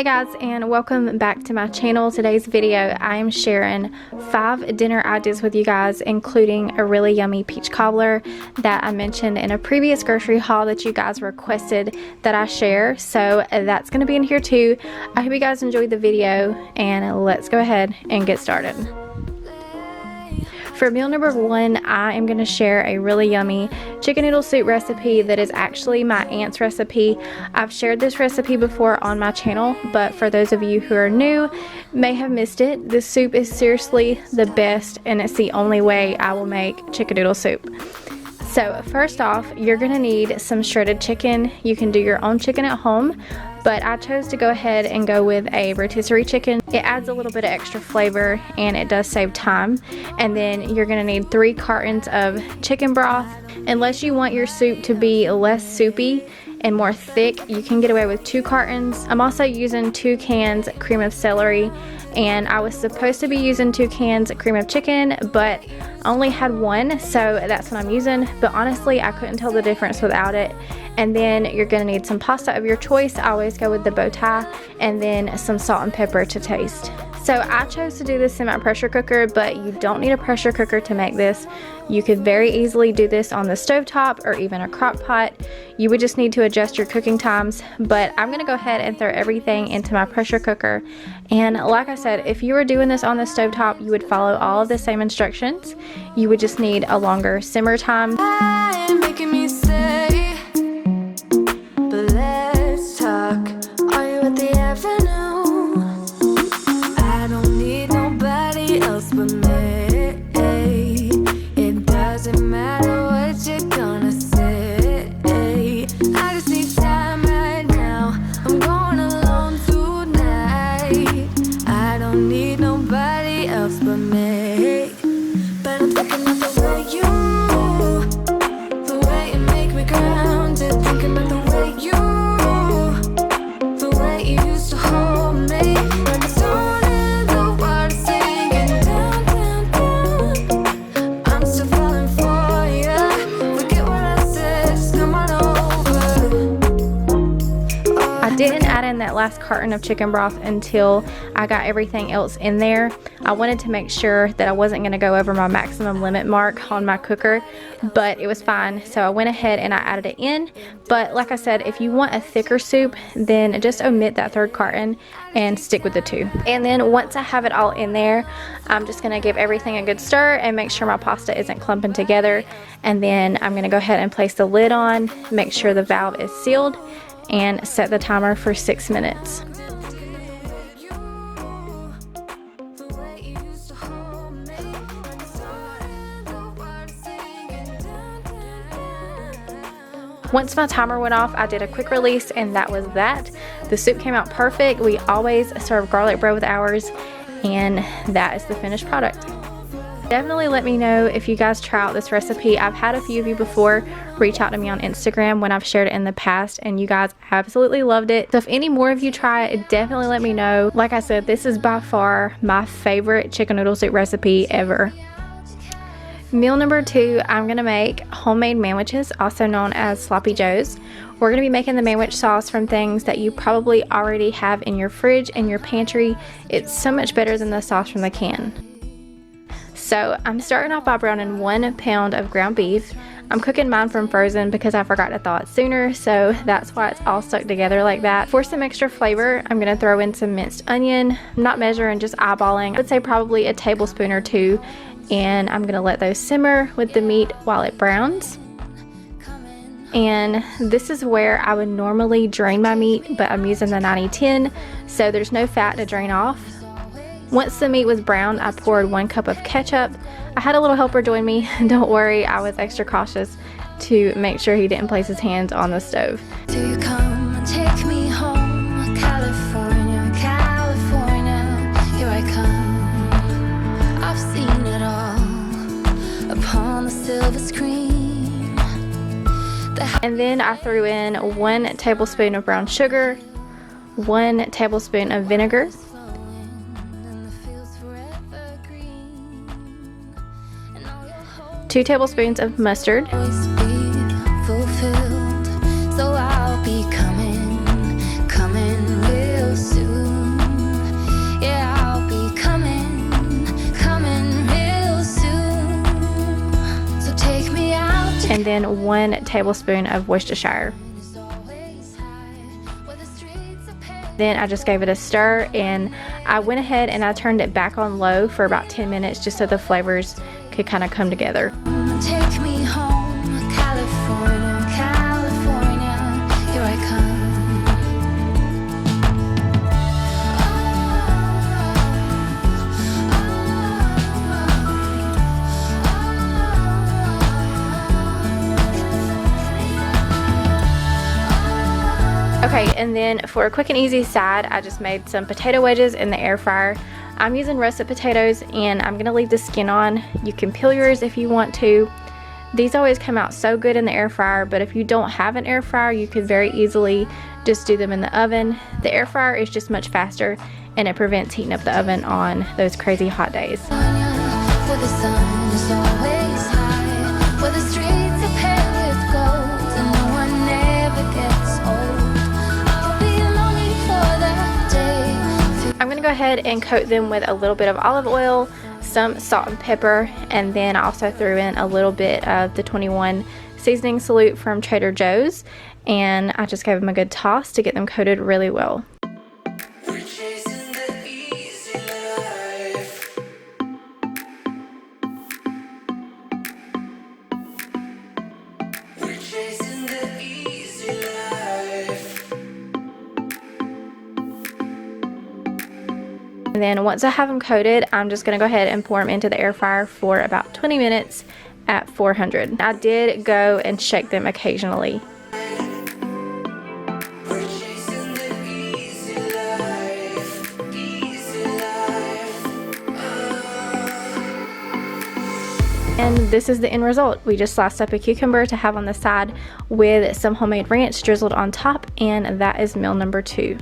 Hey guys, and welcome back to my channel. Today's video I am sharing 5 dinner ideas with you guys, including a really yummy peach cobbler that I mentioned in a previous grocery haul that you guys requested that I share. So that's going to be in here too. I hope you guys enjoyed the video, and let's go ahead and get started. For meal number 1, I am going to share a really yummy chicken noodle soup recipe that is actually my aunt's recipe. I've shared this recipe before on my channel, but for those of you who are new, may have missed it. This soup is seriously the best, and it's the only way I will make chicken noodle soup. So first off, you're going to need some shredded chicken. You can do your own chicken at home, but I chose to go ahead and go with a rotisserie chicken. It adds a little bit of extra flavor and it does save time. And then you're gonna need 3 cartons of chicken broth. Unless you want your soup to be less soupy and more thick, you can get away with 2 cartons. I'm also using 2 cans cream of celery, and I was supposed to be using 2 cans cream of chicken, but I only had 1, so that's what I'm using. But honestly, I couldn't tell the difference without it. And then you're gonna need some pasta of your choice. I always go with the bow tie, and then some salt and pepper to taste. So I chose to do this in my pressure cooker, but you don't need a pressure cooker to make this. You could very easily do this on the stovetop or even a crock pot. You would just need to adjust your cooking times, but I'm gonna go ahead and throw everything into my pressure cooker. And like I said, if you were doing this on the stovetop, you would follow all of the same instructions. You would just need a longer simmer time. Making me say, but let's talk. Are you at the avenue? I don't need nobody else but me. It doesn't matter what you're gonna say. I just need time right now. I'm going alone tonight. I don't need nobody else but me. But I'm thinking of the way you move, the way you make me grounded. Thinking about the way you, the way you used to hold me. When the sun and the water sinking down, down, down, I'm still falling for you. Forget what I said, just come on over. I didn't add in that last carton of chicken broth until I got everything else in there. I wanted to make sure that I wasn't going to go over my maximum limit mark on my cooker, but it was fine, so I went ahead and I added it in. But like I said, if you want a thicker soup, then just omit that 3rd carton and stick with the 2. And then once I have it all in there, I'm just going to give everything a good stir and make sure my pasta isn't clumping together. And then I'm going to go ahead and place the lid on, make sure the valve is sealed, and set the timer for 6 minutes. Once my timer went off, I did a quick release, and that was that. The soup came out perfect. We always serve garlic bread with ours, and that is the finished product. Definitely let me know if you guys try out this recipe. I've had a few of you before reach out to me on Instagram when I've shared it in the past, and you guys absolutely loved it. So if any more of you try it, definitely let me know. Like I said, this is by far my favorite chicken noodle soup recipe ever. Meal number 2, I'm going to make homemade manwiches, also known as sloppy joes. We're going to be making the manwich sauce from things that you probably already have in your fridge and your pantry. It's so much better than the sauce from the can. So I'm starting off by browning 1 pound of ground beef. I'm cooking mine from frozen because I forgot to thaw it sooner, so that's why it's all stuck together like that. For some extra flavor, I'm going to throw in some minced onion, not measuring, just eyeballing. I would say probably a tablespoon or 2. And I'm going to let those simmer with the meat while it browns. And this is where I would normally drain my meat, but I'm using the 90-10, so there's no fat to drain off. Once the meat was browned, I poured 1 cup of ketchup. I had a little helper join me. Don't worry, I was extra cautious to make sure he didn't place his hands on the stove. Do you come and take me home, California, California, here I come. I've seen it all upon the silver screen. And then I threw in 1 tablespoon of brown sugar, 1 tablespoon of vinegar, 2 tablespoons of mustard, so I'll be coming real soon. and then 1 tablespoon of Worcestershire. Then I just gave it a stir, and I went ahead and I turned it back on low for about 10 minutes just so the flavors could kind of come together. Take me home, California, California, here I come. Okay, and then for a quick and easy side, I just made some potato wedges in the air fryer. I'm using russet potatoes, and I'm gonna leave the skin on. You can peel yours if you want to. These always come out so good in the air fryer, but if you don't have an air fryer, you could very easily just do them in the oven. The air fryer is just much faster, and it prevents heating up the oven on those crazy hot days. Where the sun is always high, where the streets are paved with gold, and no one ever gets old. I'll be longing for that day. I'm gonna go ahead and coat them with a little bit of olive oil, some salt and pepper, and then I also threw in a little bit of the 21 seasoning salute from Trader Joe's, and I just gave them a good toss to get them coated really well. And then once I have them coated, I'm just going to go ahead and pour them into the air fryer for about 20 minutes at 400. I did go and shake them occasionally. And this is the end result. We just sliced up a cucumber to have on the side with some homemade ranch drizzled on top, and that is meal number 2.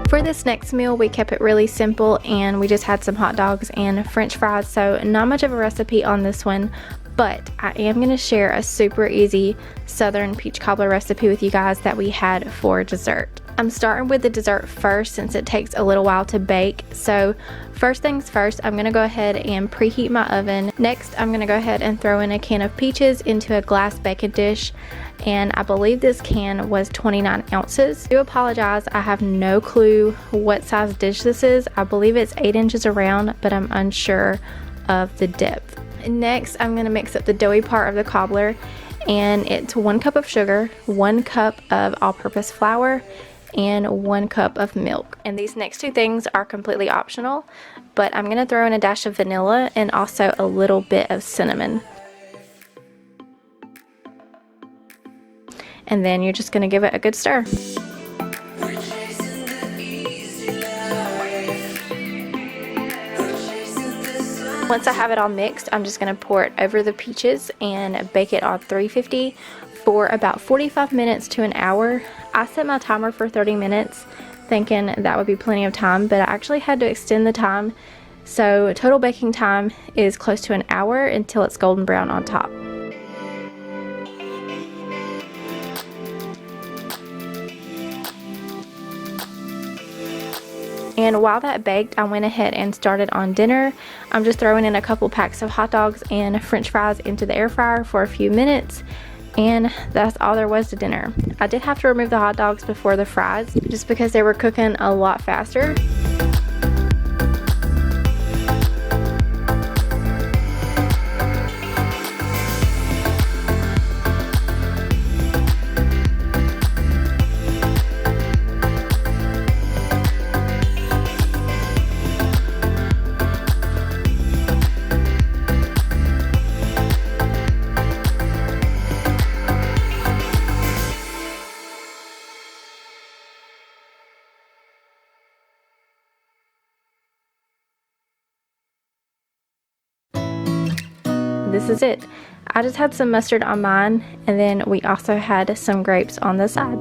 For this next meal, we kept it really simple, and we just had some hot dogs and french fries, so not much of a recipe on this one, but I am going to share a super easy southern peach cobbler recipe with you guys that we had for dessert. I'm starting with the dessert first since it takes a little while to bake. So first things first, I'm going to go ahead and preheat my oven. Next, I'm going to go ahead and throw in a can of peaches into a glass baking dish, and I believe this can was 29 ounces. I do apologize, I have no clue what size dish this is. I believe it's 8 inches around, but I'm unsure of the depth. Next, I'm going to mix up the doughy part of the cobbler, and it's 1 cup of sugar, 1 cup of all-purpose flour, and 1 cup of milk. And these next 2 things are completely optional, but I'm going to throw in a dash of vanilla and also a little bit of cinnamon. And then you're just going to give it a good stir. Once I have it all mixed, I'm just going to pour it over the peaches and bake it on 350 for about 45 minutes to an hour. I set my timer for 30 minutes thinking that would be plenty of time, but I actually had to extend the time, so total baking time is close to an hour until it's golden brown on top. And while that baked, I went ahead and started on dinner. I'm just throwing in a couple packs of hot dogs and french fries into the air fryer for a few minutes, and that's all there was to dinner. I did have to remove the hot dogs before the fries just because they were cooking a lot faster. This is it. I just had some mustard on mine, and then we also had some grapes on the side.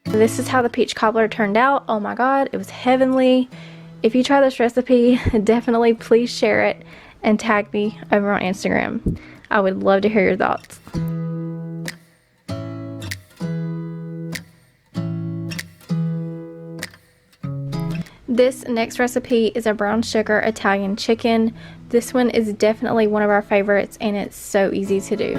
This is how the peach cobbler turned out. Oh my god, it was heavenly. If you try this recipe, definitely please share it and tag me over on Instagram. I would love to hear your thoughts. This next recipe is a brown sugar Italian chicken. This one is definitely one of our favorites, and it's so easy to do.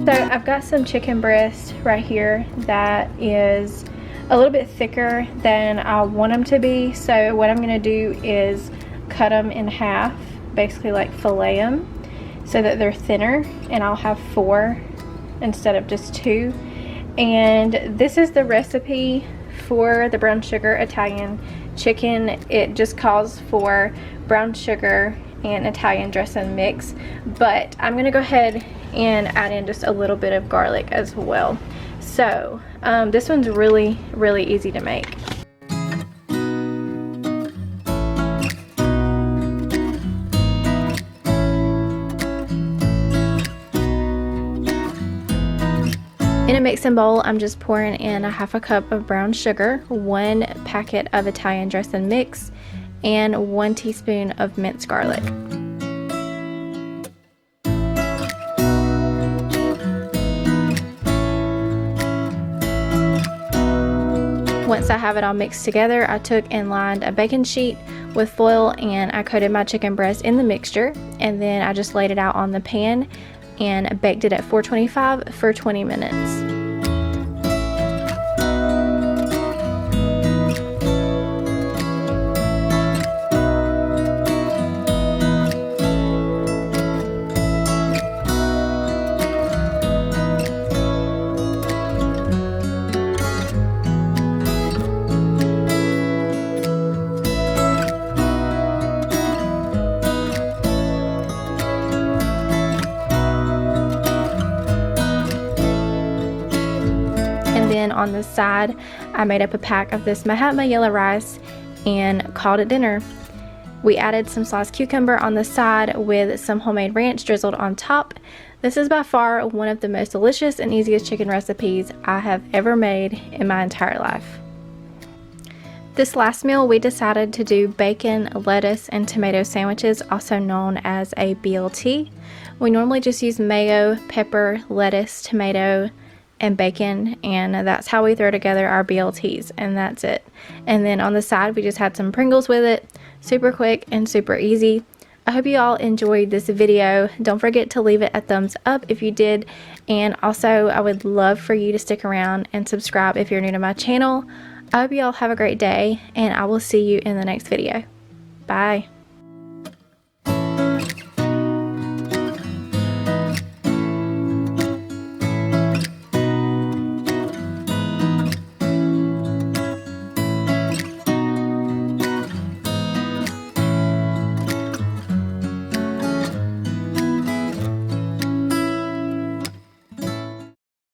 So I've got some chicken breast right here that is a little bit thicker than I want them to be. So what I'm going to do is cut them in half, basically like fillet them so that they're thinner, and I'll have 4 instead of just 2. And this is the recipe for the brown sugar Italian chicken. It just calls for brown sugar and Italian dressing mix, but I'm gonna go ahead and add in just a little bit of garlic as well. So this one's really easy to make. In a mixing bowl, I'm just pouring in a 1/2 cup of brown sugar, 1 packet of Italian dressing mix, and 1 teaspoon of minced garlic. Once I have it all mixed together, I took and lined a baking sheet with foil, and I coated my chicken breast in the mixture, and then I just laid it out on the pan and baked it at 425 for 20 minutes. Then on the side, I made up a pack of this Mahatma yellow rice and called it dinner. We added some sliced cucumber on the side with some homemade ranch drizzled on top. This is by far one of the most delicious and easiest chicken recipes I have ever made in my entire life. This last meal, we decided to do bacon, lettuce, and tomato sandwiches, also known as a BLT. We normally just use mayo, pepper, lettuce, tomato, and bacon, and that's how we throw together our BLTs, and that's it. And then on the side, we just had some Pringles with it. Super quick and super easy. I hope you all enjoyed this video. Don't forget to leave it a thumbs up if you did, and also I would love for you to stick around and subscribe if you're new to my channel. I hope you all have a great day, and I will see you in the next video. Bye.